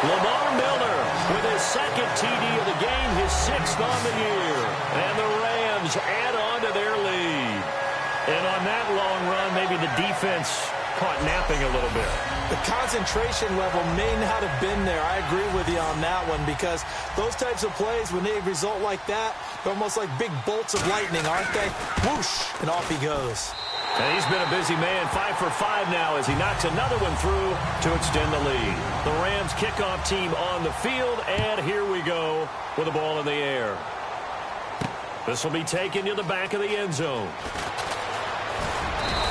Lamar Miller with his 2nd TD of the game, his 6th on the year. And the Rams add on to their lead. And on that long run, maybe the defense caught napping a little bit. The concentration level may not have been there. I agree with you on that one, because those types of plays, when they result like that, they're almost like big bolts of lightning, aren't they? Whoosh, and off he goes. And he's been a busy man, 5 for 5 now as he knocks another one through to extend the lead. The Rams kickoff team on the field, and here we go with the ball in the air. This will be taken to the back of the end zone.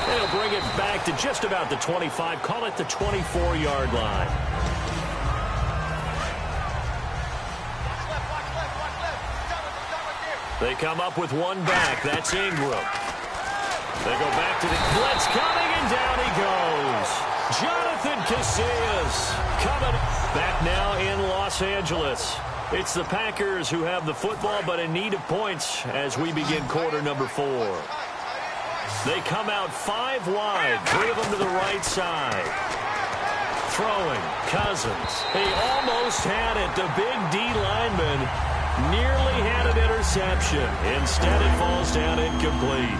And he'll bring it back to just about the 25, call it the 24-yard line. They come up with one back. That's Ingram. They go back to the blitz coming, and down he goes. Jonathan Casillas coming back now in Los Angeles. It's the Packers who have the football, but in need of points as we begin quarter number 4. They come out 5 wide, 3 of them to the right side. Throwing, Cousins. He almost had it. The big D lineman nearly had an interception. Instead, it falls down incomplete.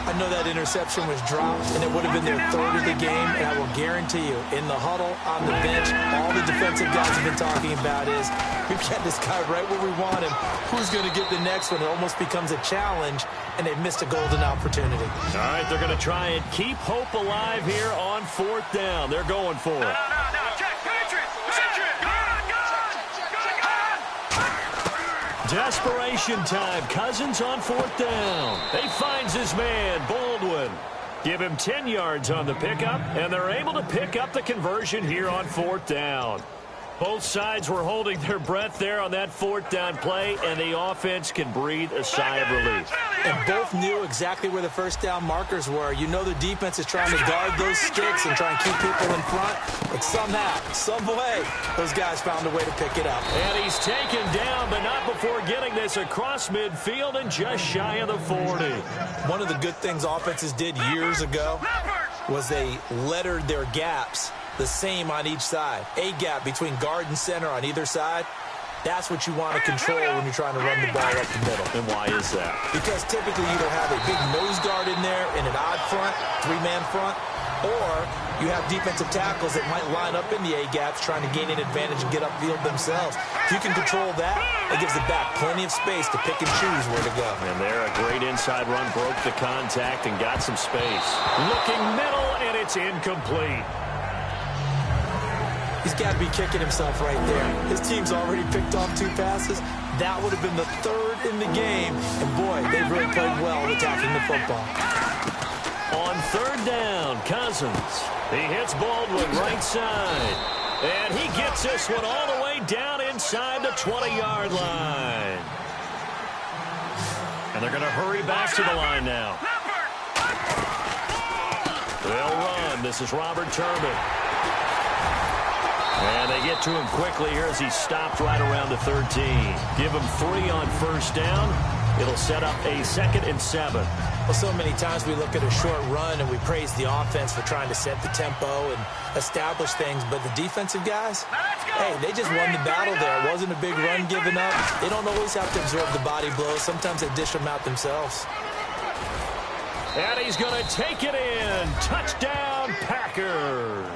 I I know that interception was dropped, and it would have been their third of the game, and I will guarantee you, in the huddle, on the bench, all the defensive guys have been talking about is, we've got this guy right where we want him. Who's going to get the next one? It almost becomes a challenge, and they've missed a golden opportunity. All right, they're going to try and keep hope alive here on 4th down. They're going for it. Desperation time. Cousins on 4th down. He finds his man, Baldwin. Give him 10 yards on the pickup, and they're able to pick up the conversion here on 4th down. Both sides were holding their breath there on that 4th down play, and the offense can breathe a sigh of relief. And both knew exactly where the first down markers were. You know the defense is trying to guard those sticks and try and keep people in front, but somehow, some way, those guys found a way to pick it up. And he's taken down, but not before getting this across midfield and just shy of the 40. One of the good things offenses did years ago was they lettered their gaps the same on each side. A gap between guard and center on either side. That's what you want to control when you're trying to run the ball up the middle. And why is that? Because typically you either have a big nose guard in there in an odd front, 3-man front, or you have defensive tackles that might line up in the A-gaps trying to gain an advantage and get upfield themselves. If you can control that, it gives the back plenty of space to pick and choose where to go. And there, a great inside run, broke the contact and got some space. Looking middle, and it's incomplete. He's got to be kicking himself right there. His team's already picked off 2 passes. That would have been the 3rd in the game. And, boy, they've really played well attacking the football. On 3rd down, Cousins. He hits Baldwin right side. And he gets this one all the way down inside the 20-yard line. And they're going to hurry back to the line now. They'll run. This is Robert Turbin. And they get to him quickly here as he stopped right around the 13. Give him 3 on 1st down. It'll set up a 2nd and 7. Well, so many times we look at a short run and we praise the offense for trying to set the tempo and establish things. But the defensive guys, hey, they just won the battle there. It wasn't a big run given up. They don't always have to absorb the body blows. Sometimes they dish them out themselves. And he's going to take it in. Touchdown, Packers.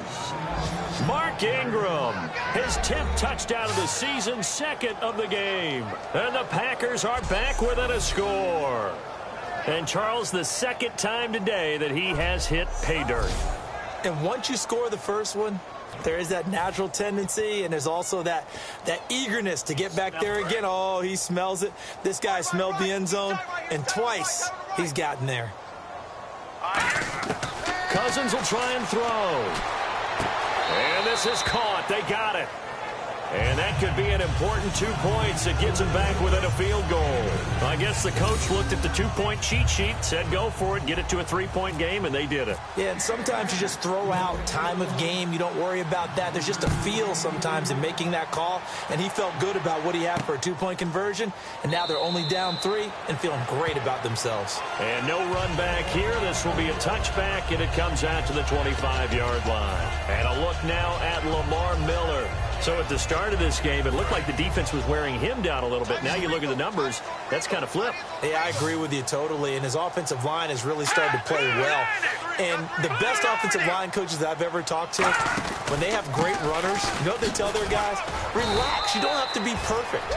Mark Ingram, his 10th touchdown of the season, 2nd of the game. And the Packers are back within a score. And Charles, the 2nd time today that he has hit pay dirt. And once you score the first one, there is that natural tendency, and there's also that eagerness to get back there again. Oh, he smells it. This guy smelled the end zone, and twice he's gotten there. Cousins will try and throw. And this is caught. They got it. And that could be an important 2 points that gets him back within a field goal. I guess the coach looked at the 2-point cheat sheet, said go for it, get it to a 3-point game, and they did it. Yeah, and sometimes you just throw out time of game. You don't worry about that. There's just a feel sometimes in making that call, and he felt good about what he had for a 2-point conversion, and now they're only down 3 and feeling great about themselves. And no run back here. This will be a touchback, and it comes out to the 25-yard line. And a look now at Lamar Miller. So at the start of this game, it looked like the defense was wearing him down a little bit. Now you look at the numbers, that's kind of flipped. Yeah, I agree with you totally. And his offensive line has really started to play well. And the best offensive line coaches that I've ever talked to, when they have great runners, you know what they tell their guys? Relax. You don't have to be perfect.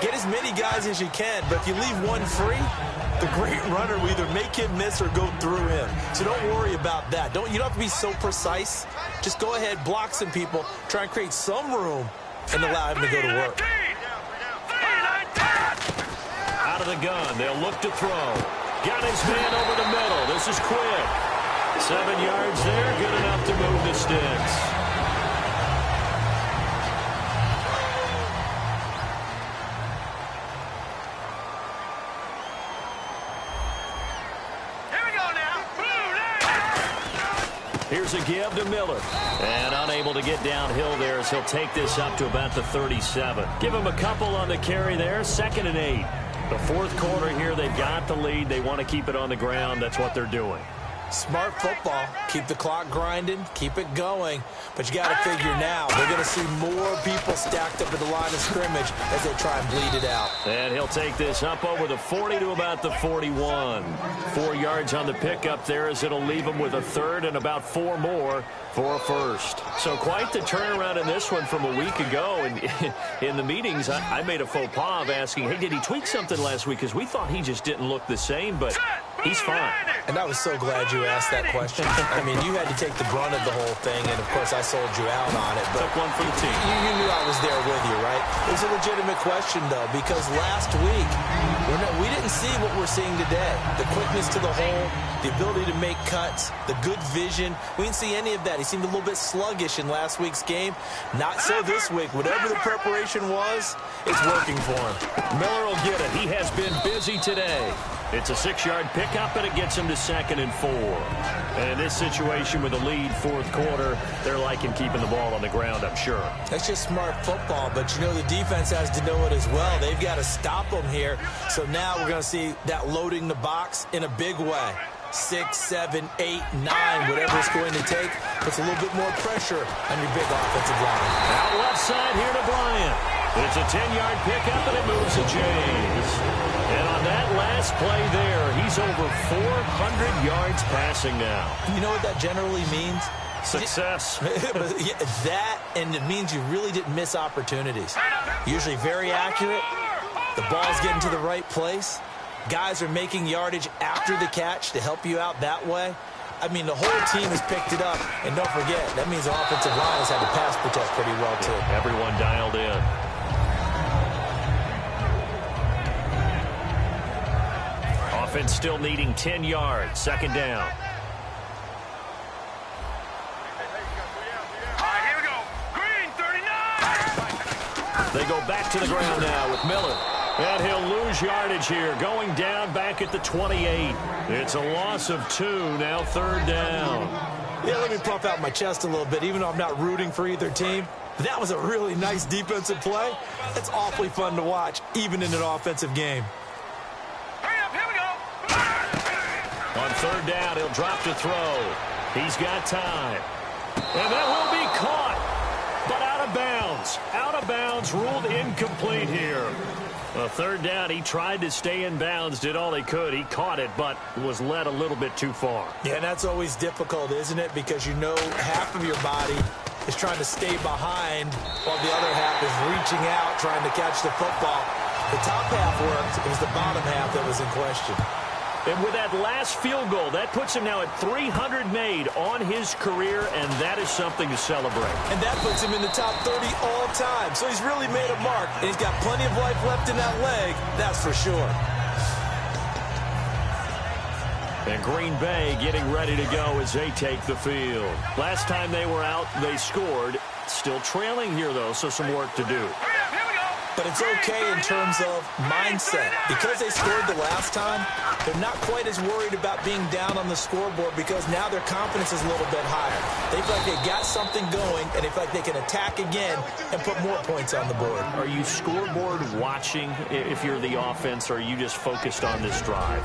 Get as many guys as you can. But if you leave one free, the great runner will either make him miss or go through him. So don't worry about that. You don't have to be so precise. Just go ahead, block some people, try and create some room, and allow him to go to work. Out of the gun, they'll look to throw. Got his man over the middle. This is quick. 7 yards there, good enough to move the sticks. Here's a give to Miller. And unable to get downhill there as he'll take this up to about the 37. Give him a couple on the carry there. 2nd and 8. The 4th quarter here, they've got the lead. They want to keep it on the ground. That's what they're doing. Smart football. Keep the clock grinding. Keep it going. But you got to figure now, they're going to see more people stacked up at the line of scrimmage as they try and bleed it out. And he'll take this up over the 40 to about the 41. 4 yards on the pickup there as it'll leave him with a third and about 4 more for a first. So quite the turnaround in this one from a week ago. And in the meetings, I made a faux pas of asking, hey, did he tweak something last week? Because we thought he just didn't look the same, but he's fine. And I was so glad you asked that question. I mean, you had to take the brunt of the whole thing, and, of course, I sold you out on it. But took one for the team. You knew I was there with you, right? It was a legitimate question, though, because last week, we didn't see what we're seeing today. The quickness to the hole, the ability to make cuts, the good vision. We didn't see any of that. He seemed a little bit sluggish in last week's game. Not so this week. Whatever the preparation was, it's working for him. Miller will get it. He has been busy today. It's a 6-yard pickup, and it gets him to 2nd and 4. And in this situation with a lead fourth quarter, they're liking keeping the ball on the ground, I'm sure. That's just smart football, but you know the defense has to know it as well. They've got to stop them here. So now we're going to see that loading the box in a big way. 6, 7, 8, 9, whatever it's going to take, puts a little bit more pressure on your big offensive line. Out left side here to Bryant. It's a 10-yard pickup, and it moves to James. And on that last play there, he's over 400 yards passing now. You know what that generally means? Success. That, and it means you really didn't miss opportunities. Usually very accurate. The ball's getting to the right place. Guys are making yardage after the catch to help you out that way. I mean, the whole team has picked it up. And don't forget, that means the offensive line has had to pass protect pretty well, too. Everyone dialed in. Offense still needing 10 yards. 2nd down. All right, here we go. Green, 39. They go back to the ground now with Miller. And he'll lose yardage here, going down back at the 28. It's a loss of 2, now 3rd down. Yeah, let me puff out my chest a little bit, even though I'm not rooting for either team. That was a really nice defensive play. It's awfully fun to watch, even in an offensive game. Hurry up, here we go. On 3rd down, he'll drop to throw. He's got time. And that will be caught, but out of bounds. Out of bounds, ruled incomplete here. 3rd down, he tried to stay in bounds, did all he could. He caught it, but was led a little bit too far. Yeah, and that's always difficult, isn't it? Because you know half of your body is trying to stay behind while the other half is reaching out, trying to catch the football. The top half worked. It was the bottom half that was in question. And with that last field goal, that puts him now at 300 made on his career, and that is something to celebrate. And that puts him in the top 30 all time. So he's really made a mark, and he's got plenty of life left in that leg, that's for sure. And Green Bay getting ready to go as they take the field. Last time they were out, they scored. Still trailing here, though, so some work to do. But it's okay in terms of mindset. Because they scored the last time, they're not quite as worried about being down on the scoreboard because now their confidence is a little bit higher. They feel like they got something going, and they feel like they can attack again and put more points on the board. Are you scoreboard watching if you're the offense, or are you just focused on this drive?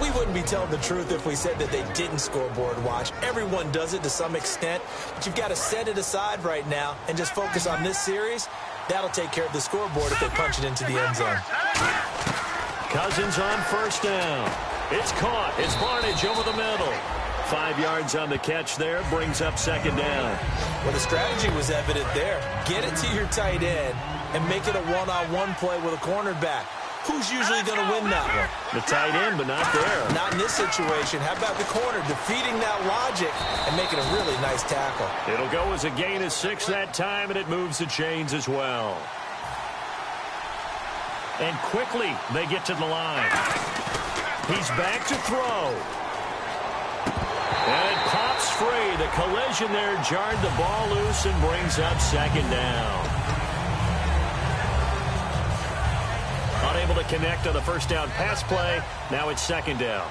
We wouldn't be telling the truth if we said that they didn't scoreboard watch. Everyone does it to some extent, but you've got to set it aside right now and just focus on this series. That'll take care of the scoreboard if they punch it into the end zone. Cousins on 1st down. It's caught. It's Barnidge over the middle. 5 yards on the catch there. Brings up 2nd down. Well, the strategy was evident there. Get it to your tight end and make it a one-on-one play with a cornerback. Who's usually going to win that one? The tight end, but not there. Not in this situation. How about the corner defeating that logic and making a really nice tackle? It'll go as a gain of 6 that time, and it moves the chains as well. And quickly, they get to the line. He's back to throw. And it pops free. The collision there jarred the ball loose and brings up 2nd down. Unable to connect on the 1st down pass play. Now it's 2nd down.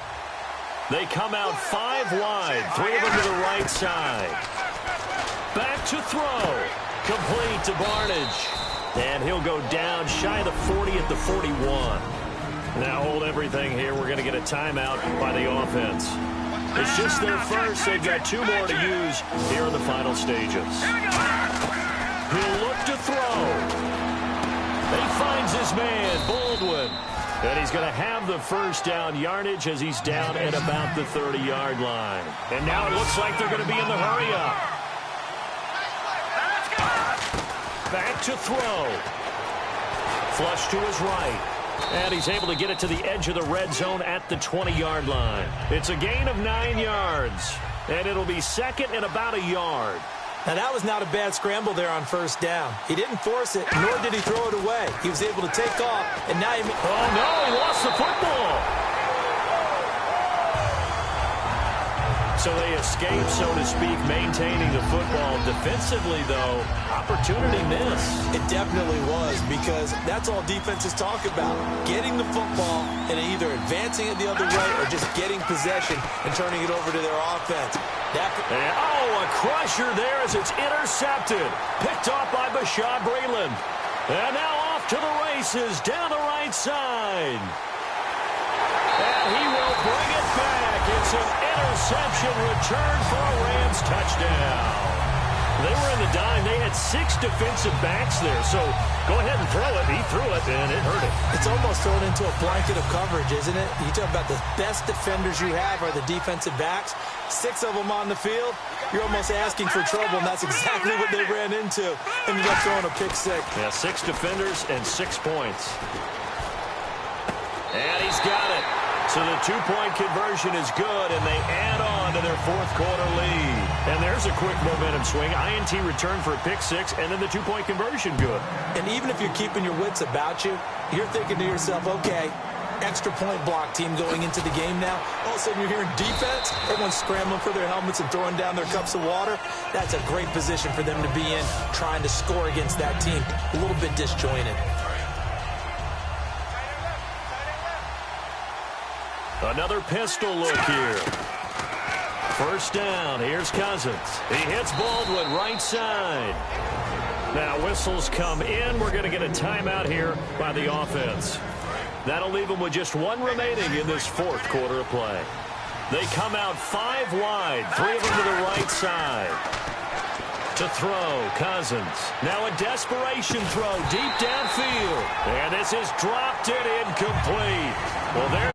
They come out 5 wide. 3 of them to the right side. Back to throw. Complete to Barnidge. And he'll go down shy of the 40 at the 41. Now hold everything here. We're going to get a timeout by the offense. It's just their first. They've got 2 more to use here in the final stages. He'll look to throw. He finds his man, Baldwin. And he's going to have the first down yardage as he's down at about the 30-yard line. And now it looks like they're going to be in the hurry-up. Back to throw. Flush to his right. And he's able to get it to the edge of the red zone at the 20-yard line. It's a gain of 9 yards. And it'll be second and about a yard. Now, that was not a bad scramble there on first down. He didn't force it, nor did he throw it away. He was able to take off, and now he... Oh, no, he lost the football. So they escape, so to speak, maintaining the football. Defensively, though, opportunity miss. It definitely was, because that's all defenses talk about. Getting the football and either advancing it the other way or just getting possession and turning it over to their offense. A crusher there as it's intercepted. Picked off by Bashaud Breeland. And now off to the races down the right side. And he will bring it back. It's an interception return for a Rams touchdown. They were in the dime. They had 6 defensive backs there. So go ahead and throw it. He threw it, and it hurt him. It's almost thrown into a blanket of coverage, isn't it? You talk about the best defenders you have are the defensive backs. 6 of them on the field. You're almost asking for trouble, and that's exactly what they ran into. Ended up throwing a pick six. Yeah, 6 defenders and 6 points. And he's got it. So the 2-point conversion is good, and they add on to their 4th quarter lead. And there's a quick momentum swing. INT return for a pick 6, and then the 2-point conversion good. And even if you're keeping your wits about you, you're thinking to yourself, okay, extra point block team going into the game now. All of a sudden you're hearing defense. Everyone's scrambling for their helmets and throwing down their cups of water. That's a great position for them to be in, trying to score against that team. A little bit disjointed. Another pistol look here. First down. Here's Cousins. He hits Baldwin right side. Now whistles come in. We're going to get a timeout here by the offense. That'll leave them with just 1 remaining in this 4th quarter of play. They come out 5 wide. 3 of them to the right side. To throw, Cousins. Now a desperation throw deep downfield. And this is dropped and incomplete. Well, there